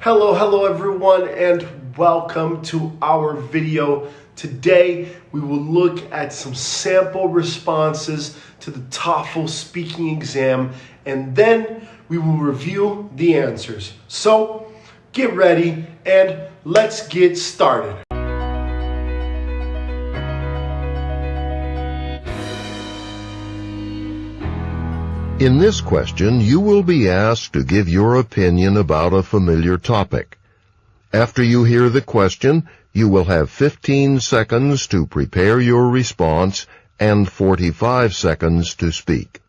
Hello everyone, and welcome to our video. Today we will look at some sample responses to the TOEFL speaking exam, and then we will review the answers. So get ready and let's get started. In this question, you will be asked to give your opinion about a familiar topic. After you hear the question, you will have 15 seconds to prepare your response and 45 seconds to speak.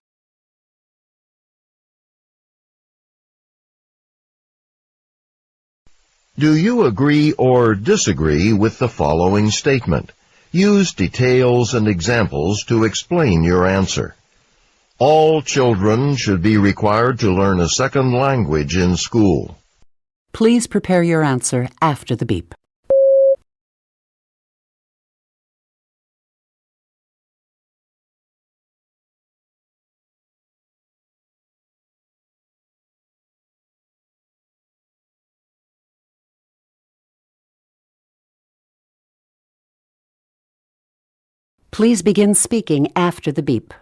Do you agree or disagree with the following statement? Use details and examples to explain your answer. All children should be required to learn a second language in school. Please prepare your answer after the beep. Please begin speaking after the beep.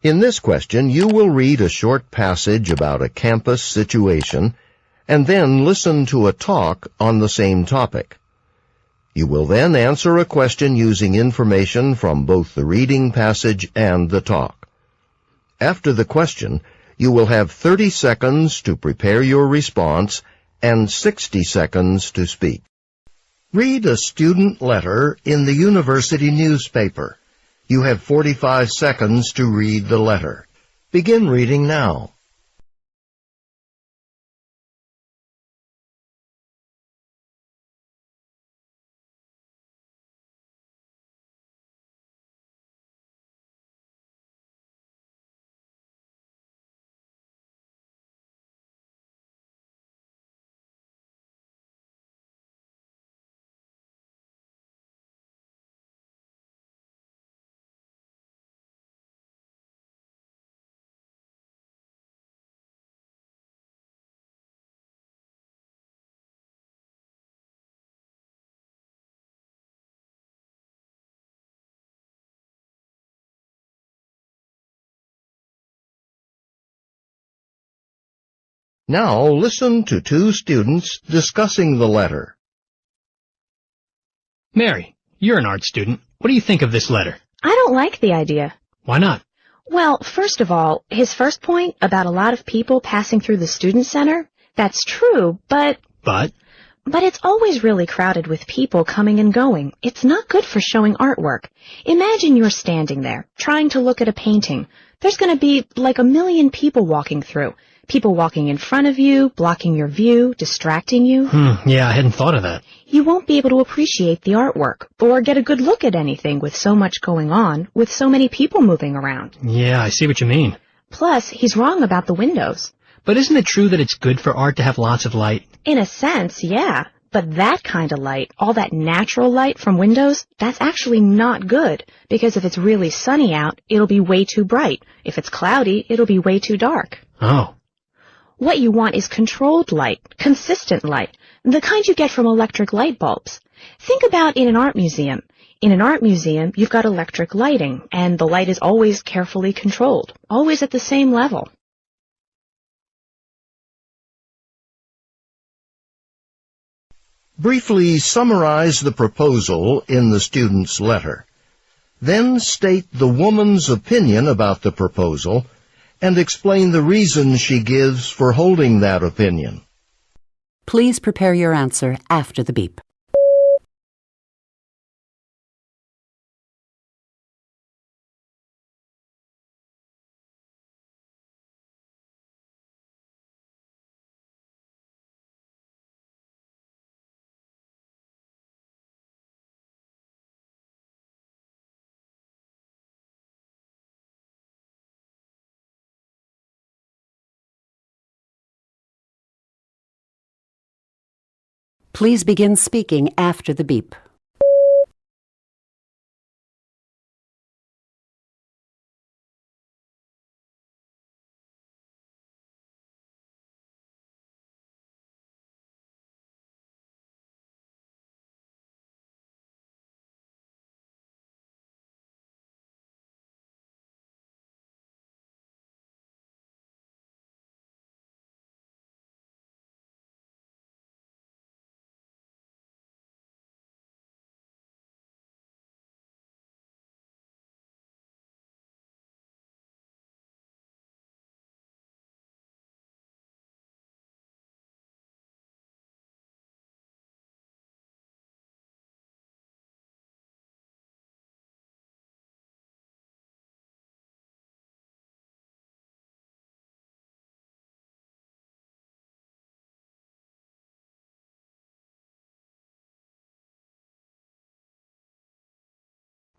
In this question, you will read a short passage about a campus situation and then listen to a talk on the same topic. You will then answer a question using information from both the reading passage and the talk. After the question, you will have 30 seconds to prepare your response and 60 seconds to speak. Read a student letter in the university newspaper. You have 45 seconds to read the letter. Begin reading now. Now listen to two students discussing the letter. Mary, you're an art student. What do you think of this letter? I don't like the idea. Why not? Well, first of all, his first point about a lot of people passing through the student center, that's true, but it's always really crowded with people coming and going. It's not good for showing artwork. Imagine you're standing there, trying to look at a painting. There's going to be like 1 million people walking through. People walking in front of you, blocking your view, distracting you. Yeah, I hadn't thought of that. You won't be able to appreciate the artwork or get a good look at anything with so much going on, with so many people moving around. Yeah, I see what you mean. Plus, he's wrong about the windows. But isn't it true that it's good for art to have lots of light? In a sense, yeah. But that kind of light, all that natural light from windows, that's actually not good. Because if it's really sunny out, it'll be way too bright. If it's cloudy, it'll be way too dark. Oh. What you want is controlled light, consistent light, the kind you get from electric light bulbs. Think about in an art museum. In an art museum, you've got electric lighting, and the light is always carefully controlled, always at the same level. Briefly summarize the proposal in the student's letter. Then state the woman's opinion about the proposal and explain the reason she gives for holding that opinion. Please prepare your answer after the beep. Please begin speaking after the beep.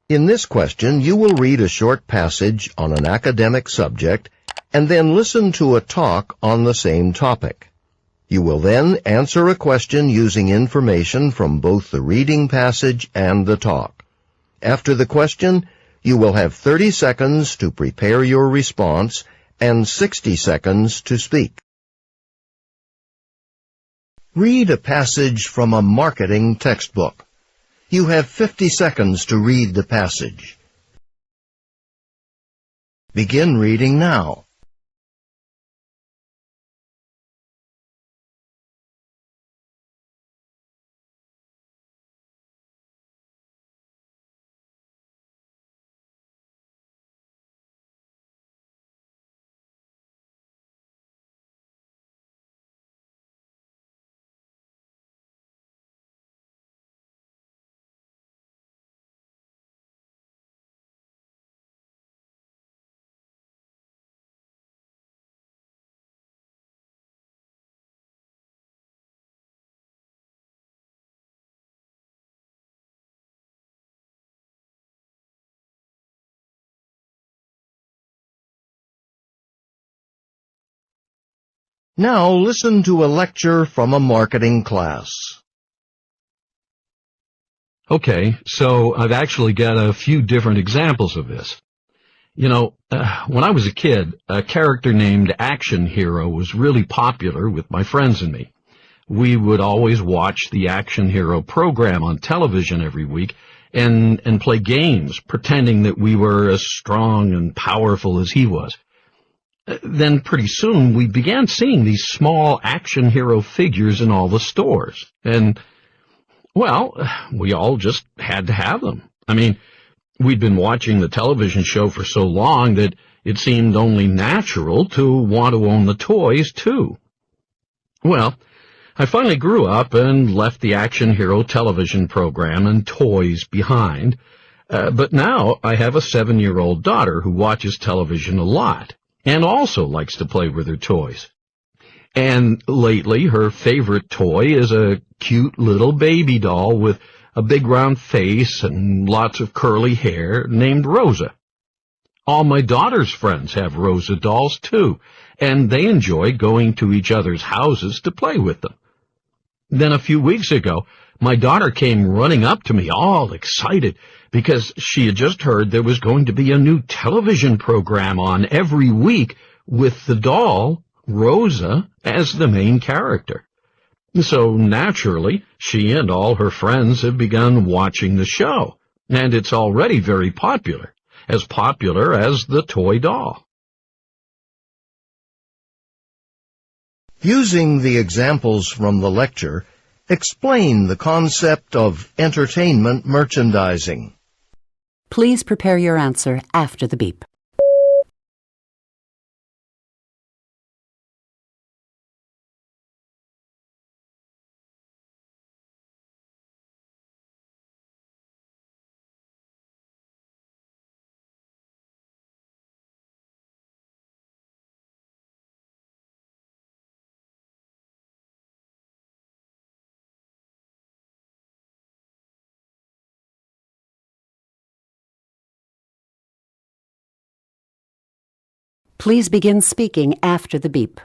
In this question, you will read a short passage on an academic subject and then listen to a talk on the same topic. You will then answer a question using information from both the reading passage and the talk. After the question, you will have 30 seconds to prepare your response and 60 seconds to speak. Read a passage from a marketing textbook. You have 50 seconds to read the passage. Begin reading now. Now listen to a lecture from a marketing class. Okay, so I've actually got a few different examples of this. When I was a kid, a character named Action Hero was really popular with my friends and me. We would always watch the Action Hero program on television every week and play games, pretending that we were as strong and powerful as he was. Then pretty soon we began seeing these small action hero figures in all the stores. And, well, we all just had to have them. I mean, we'd been watching the television show for so long that it seemed only natural to want to own the toys, too. Well, I finally grew up and left the action hero television program and toys behind. But now I have a 7-year-old daughter who watches television a lot and also likes to play with her toys. And lately, her favorite toy is a cute little baby doll with a big round face and lots of curly hair named Rosa. All my daughter's friends have Rosa dolls, too, and they enjoy going to each other's houses to play with them. Then a few weeks ago, my daughter came running up to me all excited because she had just heard there was going to be a new television program on every week with the doll, Rosa, as the main character. So naturally, she and all her friends have begun watching the show, and it's already very popular as the toy doll. Using the examples from the lecture, explain the concept of entertainment merchandising. Please prepare your answer after the beep. Please begin speaking after the beep.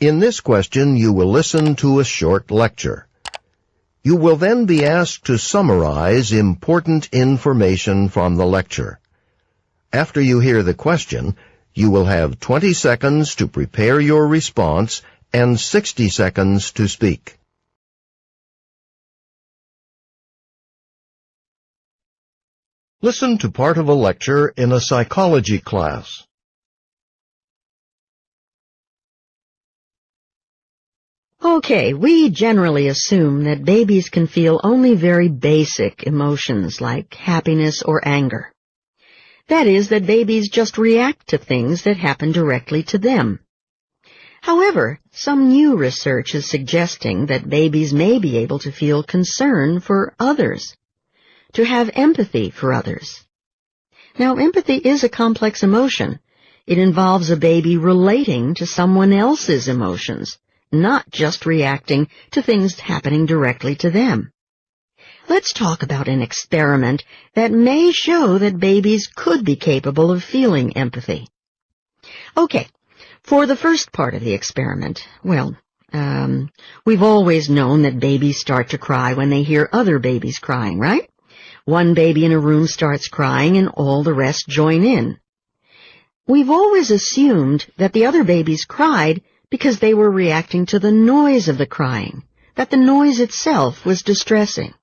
In this question, you will listen to a short lecture. You will then be asked to summarize important information from the lecture. After you hear the question, you will have 20 seconds to prepare your response and 60 seconds to speak. Listen to part of a lecture in a psychology class. Okay, we generally assume that babies can feel only very basic emotions like happiness or anger. That is, that babies just react to things that happen directly to them. However, some new research is suggesting that babies may be able to feel concern for others, to have empathy for others. Now, empathy is a complex emotion. It involves a baby relating to someone else's emotions, not just reacting to things happening directly to them. Let's talk about an experiment that may show that babies could be capable of feeling empathy. Okay, for the first part of the experiment, we've always known that babies start to cry when they hear other babies crying, right? One baby in a room starts crying and all the rest join in. We've always assumed that the other babies cried because they were reacting to the noise of the crying, that the noise itself was distressing.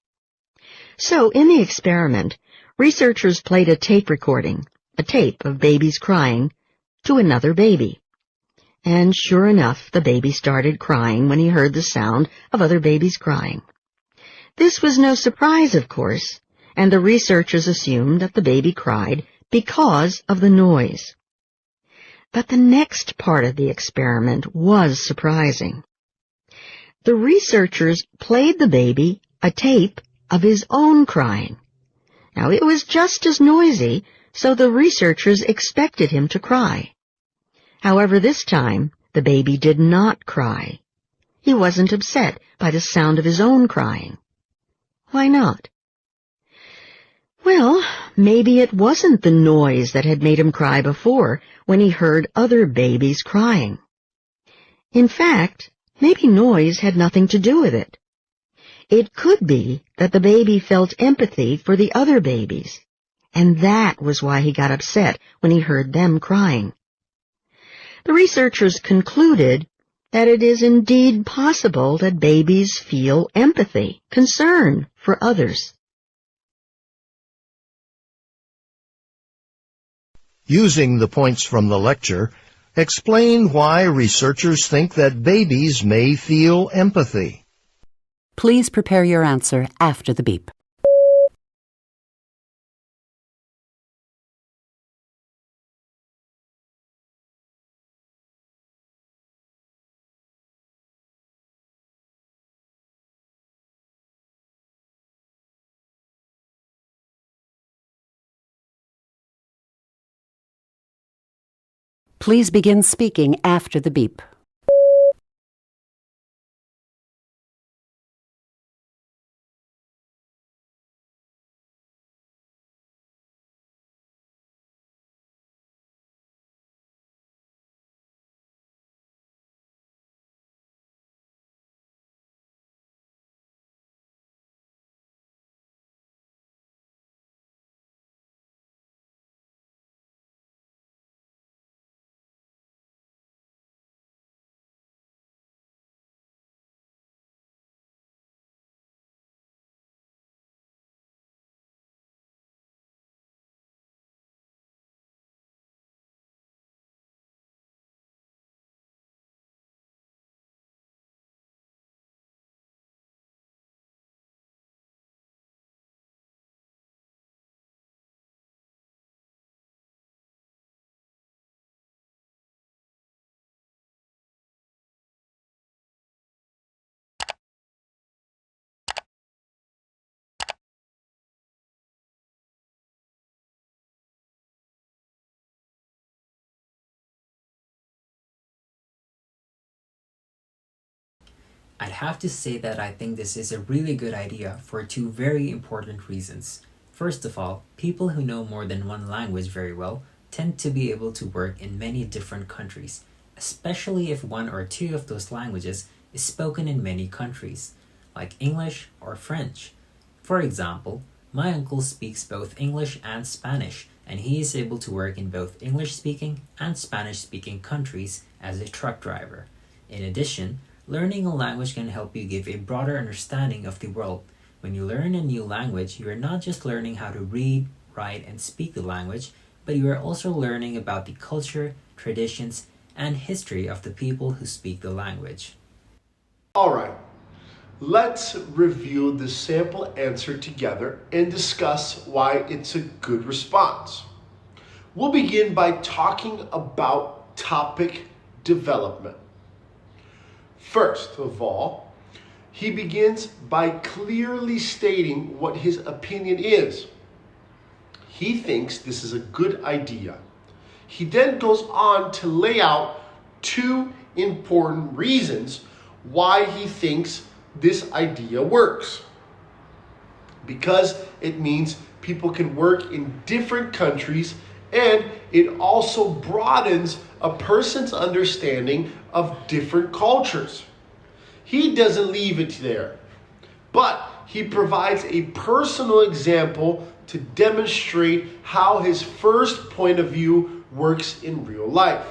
So, in the experiment, researchers played a tape recording, a tape of babies crying, to another baby. And sure enough, the baby started crying when he heard the sound of other babies crying. This was no surprise, of course, and the researchers assumed that the baby cried because of the noise. But the next part of the experiment was surprising. The researchers played the baby a tape of his own crying. Now, it was just as noisy, so the researchers expected him to cry. However, this time, the baby did not cry. He wasn't upset by the sound of his own crying. Why not? Well, maybe it wasn't the noise that had made him cry before when he heard other babies crying. In fact, maybe noise had nothing to do with it. It could be that the baby felt empathy for the other babies, and that was why he got upset when he heard them crying. The researchers concluded that it is indeed possible that babies feel empathy, concern for others. Using the points from the lecture, explain why researchers think that babies may feel empathy. Please prepare your answer after the beep. Please begin speaking after the beep. I'd have to say that I think this is a really good idea for two very important reasons. First of all, people who know more than one language very well tend to be able to work in many different countries, especially if one or two of those languages is spoken in many countries, like English or French. For example, my uncle speaks both English and Spanish, and he is able to work in both English-speaking and Spanish-speaking countries as a truck driver. In addition, learning a language can help you give a broader understanding of the world. When you learn a new language, you are not just learning how to read, write, and speak the language, but you are also learning about the culture, traditions, and history of the people who speak the language. All right, let's review the sample answer together and discuss why it's a good response. We'll begin by talking about topic development. First of all, he begins by clearly stating what his opinion is. He thinks this is a good idea. He then goes on to lay out two important reasons why he thinks this idea works. Because it means people can work in different countries, and it also broadens a person's understanding of different cultures. He doesn't leave it there, but he provides a personal example to demonstrate how his first point of view works in real life.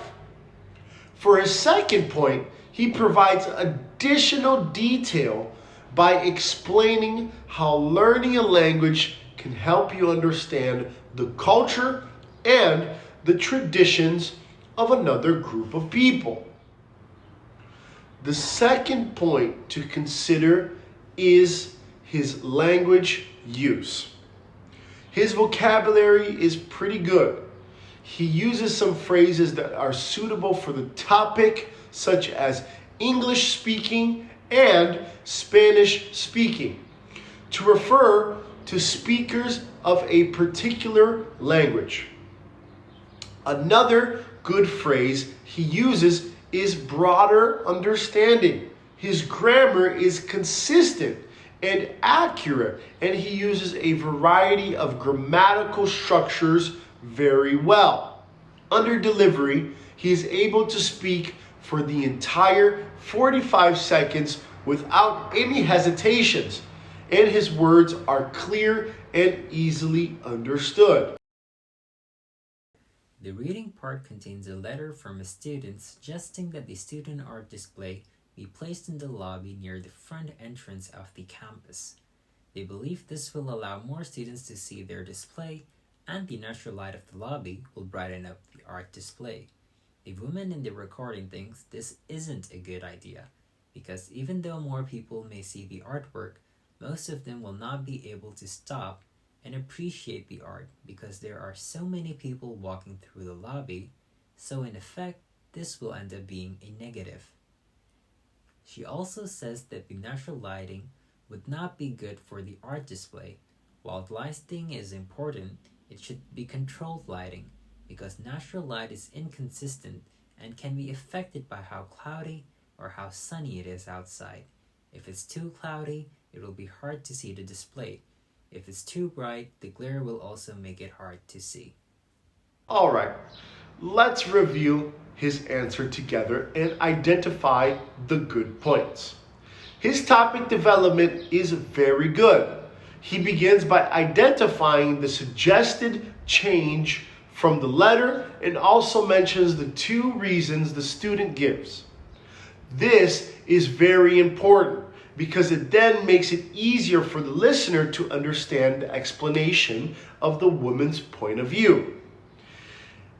For his second point, he provides additional detail by explaining how learning a language can help you understand the culture and the traditions of another group of people. The second point to consider is his language use. His vocabulary is pretty good. He uses some phrases that are suitable for the topic, such as English speaking and Spanish speaking, to refer to speakers of a particular language. Another good phrase he uses is broader understanding. His grammar is consistent and accurate, and he uses a variety of grammatical structures very well. Under delivery, he is able to speak for the entire 45 seconds without any hesitations, and his words are clear and easily understood. The reading part contains a letter from a student suggesting that the student art display be placed in the lobby near the front entrance of the campus. They believe this will allow more students to see their display, and the natural light of the lobby will brighten up the art display. The woman in the recording thinks this isn't a good idea, because even though more people may see the artwork, most of them will not be able to stop and appreciate the art because there are so many people walking through the lobby, so in effect, this will end up being a negative. She also says that the natural lighting would not be good for the art display. While lighting is important, it should be controlled lighting, because natural light is inconsistent and can be affected by how cloudy or how sunny it is outside. If it's too cloudy, it will be hard to see the display. If it's too bright, the glare will also make it hard to see. All right, let's review his answer together and identify the good points. His topic development is very good. He begins by identifying the suggested change from the letter and also mentions the two reasons the student gives. This is very important because it then makes it easier for the listener to understand the explanation of the woman's point of view.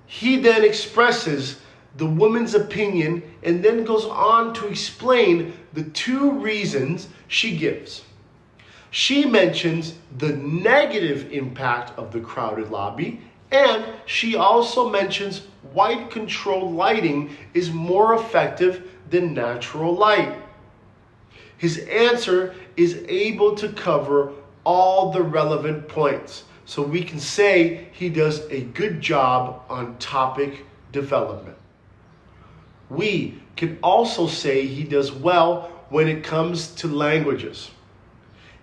He then expresses the woman's opinion and then goes on to explain the two reasons she gives. She mentions the negative impact of the crowded lobby, and she also mentions white controlled lighting is more effective than natural light. His answer is able to cover all the relevant points, so we can say he does a good job on topic development. We can also say he does well when it comes to languages.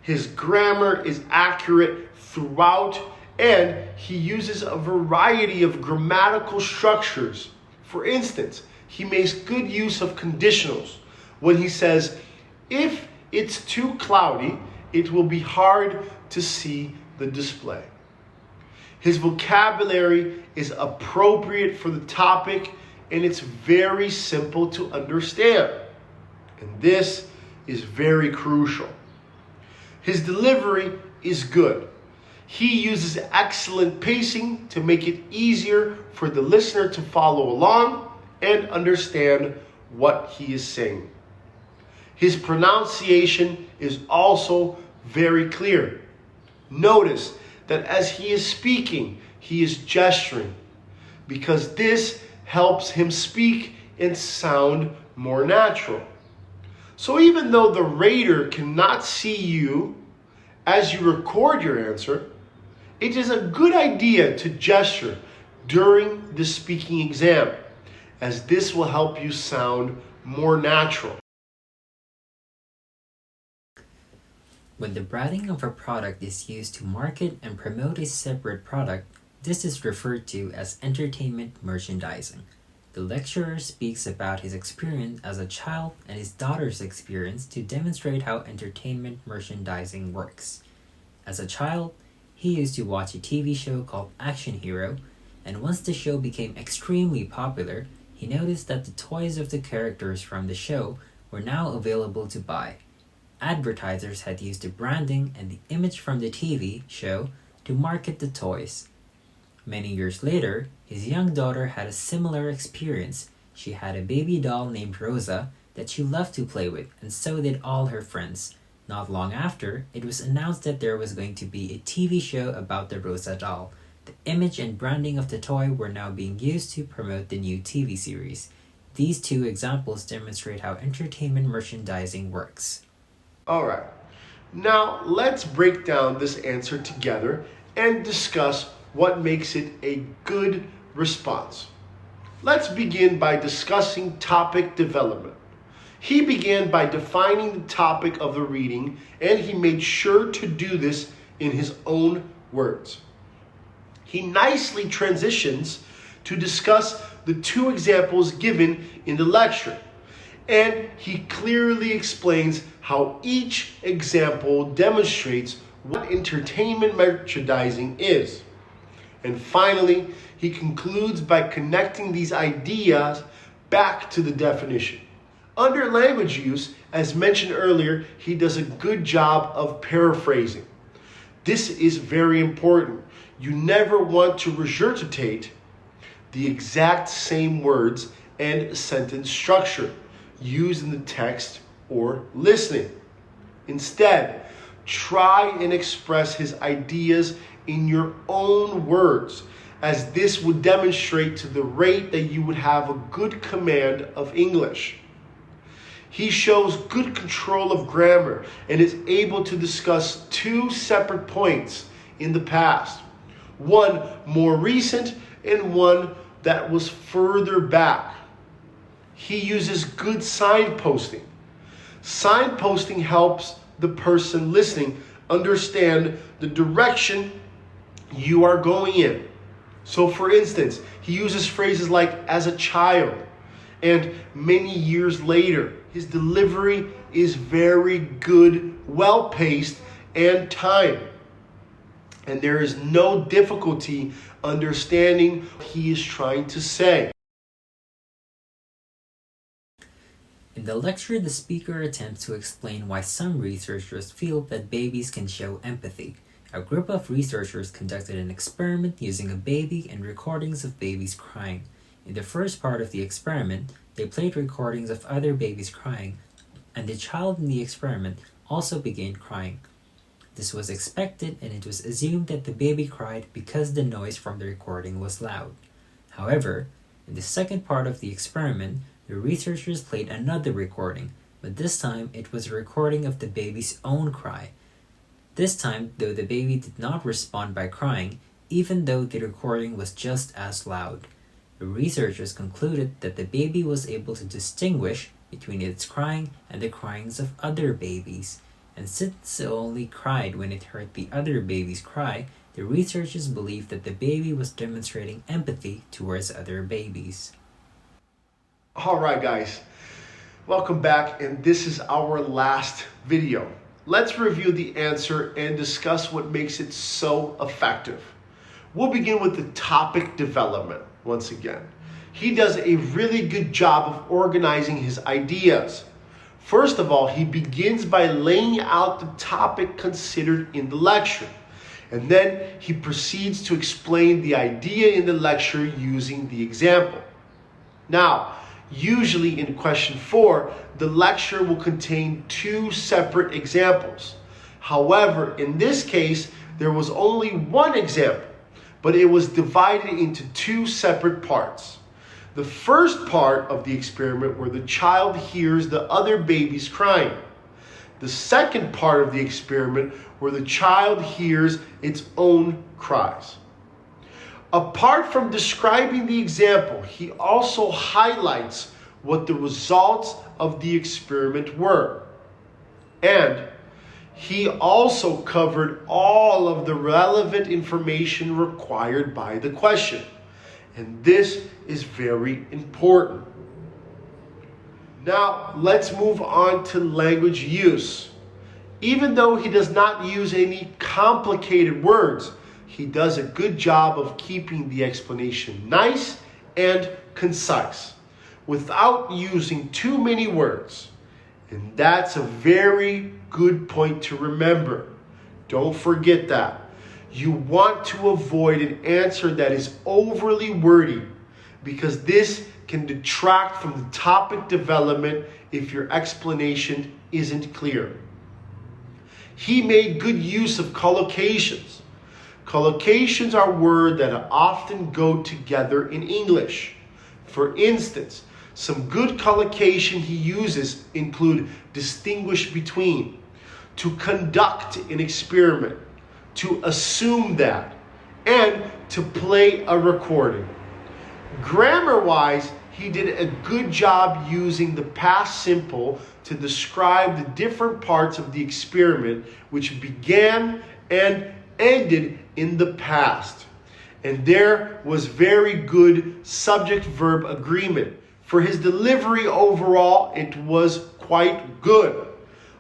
His grammar is accurate throughout, and he uses a variety of grammatical structures. For instance, he makes good use of conditionals when he says, if it's too cloudy, it will be hard to see the display. His vocabulary is appropriate for the topic, and it's very simple to understand. And this is very crucial. His delivery is good. He uses excellent pacing to make it easier for the listener to follow along and understand what he is saying. His pronunciation is also very clear. Notice that as he is speaking, he is gesturing, because this helps him speak and sound more natural. So even though the rater cannot see you as you record your answer, it is a good idea to gesture during the speaking exam, as this will help you sound more natural. When the branding of a product is used to market and promote a separate product, this is referred to as entertainment merchandising. The lecturer speaks about his experience as a child and his daughter's experience to demonstrate how entertainment merchandising works. As a child, he used to watch a TV show called Action Hero, and once the show became extremely popular, he noticed that the toys of the characters from the show were now available to buy. Advertisers had used the branding and the image from the TV show to market the toys. Many years later, his young daughter had a similar experience. She had a baby doll named Rosa that she loved to play with, and so did all her friends. Not long after, it was announced that there was going to be a TV show about the Rosa doll. The image and branding of the toy were now being used to promote the new TV series. These two examples demonstrate how entertainment merchandising works. All right, now let's break down this answer together and discuss what makes it a good response. Let's begin by discussing topic development. He began by defining the topic of the reading, and he made sure to do this in his own words. He nicely transitions to discuss the two examples given in the lecture, and he clearly explains how each example demonstrates what entertainment merchandising is. And finally, he concludes by connecting these ideas back to the definition. Under language use, as mentioned earlier, he does a good job of paraphrasing. This is very important. You never want to regurgitate the exact same words and sentence structure used in the text or listening. Instead, try and express his ideas in your own words, as this would demonstrate to the rate that you would have a good command of English. He shows good control of grammar and is able to discuss two separate points in the past, one more recent and one that was further back. He uses good signposting. Signposting helps the person listening understand the direction you are going in. So for instance, he uses phrases like as a child and many years later. His delivery is very good, well-paced, and timed. And there is no difficulty understanding what he is trying to say. In the lecture, the speaker attempts to explain why some researchers feel that babies can show empathy. A group of researchers conducted an experiment using a baby and recordings of babies crying. In the first part of the experiment, they played recordings of other babies crying, and the child in the experiment also began crying. This was expected, and it was assumed that the baby cried because the noise from the recording was loud. However, in the second part of the experiment, the researchers played another recording, but this time it was a recording of the baby's own cry. This time, though the baby did not respond by crying, even though the recording was just as loud. The researchers concluded that the baby was able to distinguish between its crying and the cryings of other babies. And since it only cried when it heard the other babies cry, the researchers believe that the baby was demonstrating empathy towards other babies. Alright guys, welcome back, and this is our last video. Let's review the answer and discuss what makes it so effective. We'll begin with the topic development once again. He does a really good job of organizing his ideas. First of all, he begins by laying out the topic considered in the lecture. And then he proceeds to explain the idea in the lecture using the example. Now, usually in question 4, the lecture will contain 2 separate examples. However, in this case, there was only one example, but it was divided into 2 separate parts. The first part of the experiment where the child hears the other babies crying. The second part of the experiment where the child hears its own cries. Apart from describing the example, he also highlights what the results of the experiment were. And he also covered all of the relevant information required by the question. And this is very important. Now, let's move on to language use. Even though he does not use any complicated words, he does a good job of keeping the explanation nice and concise, without using too many words. And that's a very good point to remember. Don't forget that. You want to avoid an answer that is overly wordy, because this can detract from the topic development if your explanation isn't clear. He made good use of collocations. Collocations are words that often go together in English. For instance, some good collocation he uses include distinguish between, to conduct an experiment, to assume that, and to play a recording. Grammar-wise, he did a good job using the past simple to describe the different parts of the experiment which began and ended in the past. And there was very good subject-verb agreement. For his delivery overall, it was quite good.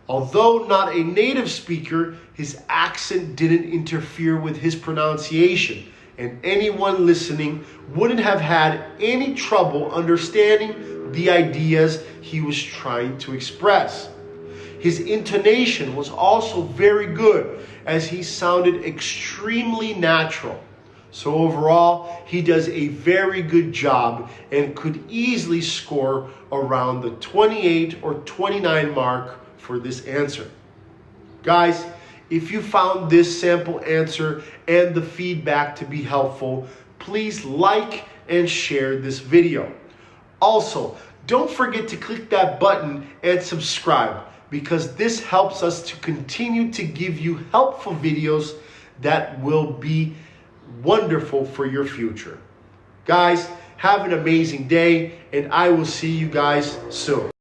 Although not a native speaker, his accent didn't interfere with his pronunciation, and anyone listening wouldn't have had any trouble understanding the ideas he was trying to express. His intonation was also very good, as he sounded extremely natural. So overall, he does a very good job and could easily score around the 28 or 29 mark for this answer. Guys, if you found this sample answer and the feedback to be helpful, please like and share this video. Also, don't forget to click that button and subscribe, because this helps us to continue to give you helpful videos that will be wonderful for your future. Guys, have an amazing day, and I will see you guys soon.